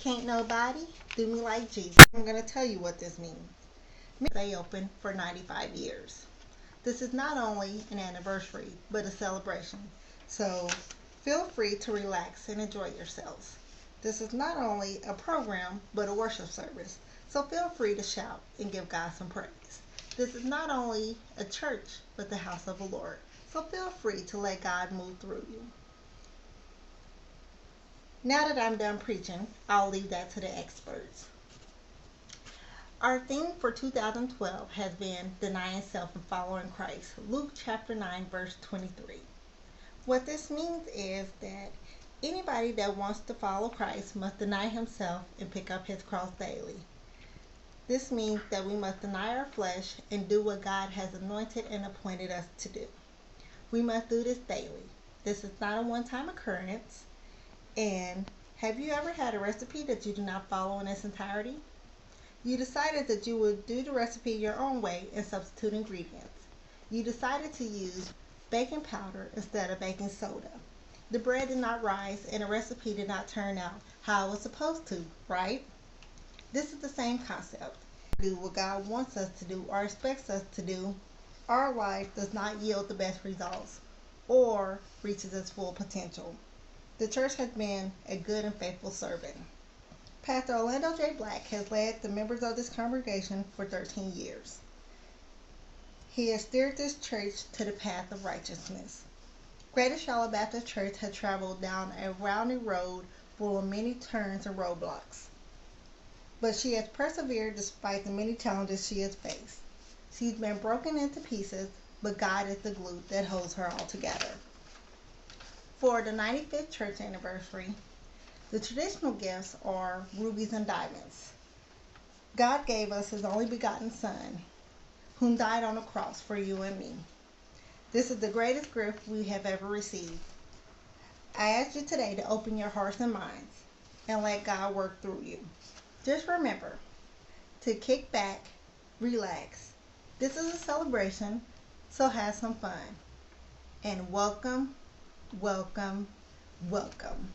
Can't nobody do me like Jesus. I'm going to tell you what this means. Stay open for 95 years. This is not only an anniversary, but a celebration. So feel free to relax and enjoy yourselves. This is not only a program, but a worship service. So feel free to shout and give God some praise. This is not only a church, but the house of the Lord. So feel free to let God move through you. Now that I'm done preaching, I'll leave that to the experts. Our theme for 2012 has been denying self and following Christ. Luke chapter 9 verse 23. What this means is that anybody that wants to follow Christ must deny himself and pick up his cross daily. This means that we must deny our flesh and do what God has anointed and appointed us to do. We must do this daily. This is not a one-time occurrence. And have you ever had a recipe that you do not follow in its entirety? You decided that you would do the recipe your own way and substitute ingredients. You decided to use baking powder instead of baking soda. The bread did not rise and the recipe did not turn out how it was supposed to, right? This is the same concept. Do what God wants us to do or expects us to do, our life does not yield the best results or reaches its full potential. The church has been a good and faithful servant. Pastor Orlando J. Black has led the members of this congregation for 13 years. He has steered this church to the path of righteousness. Greater Charlotte Baptist Church has traveled down a roundy road full of many turns and roadblocks. But she has persevered despite the many challenges she has faced. She's been broken into pieces, but God is the glue that holds her all together. For the 95th church anniversary, the traditional gifts are rubies and diamonds. God gave us his only begotten Son, whom died on the cross for you and me. This is the greatest gift we have ever received. I ask you today to open your hearts and minds and let God work through you. Just remember to kick back, relax. This is a celebration, so have some fun. And welcome, welcome, welcome.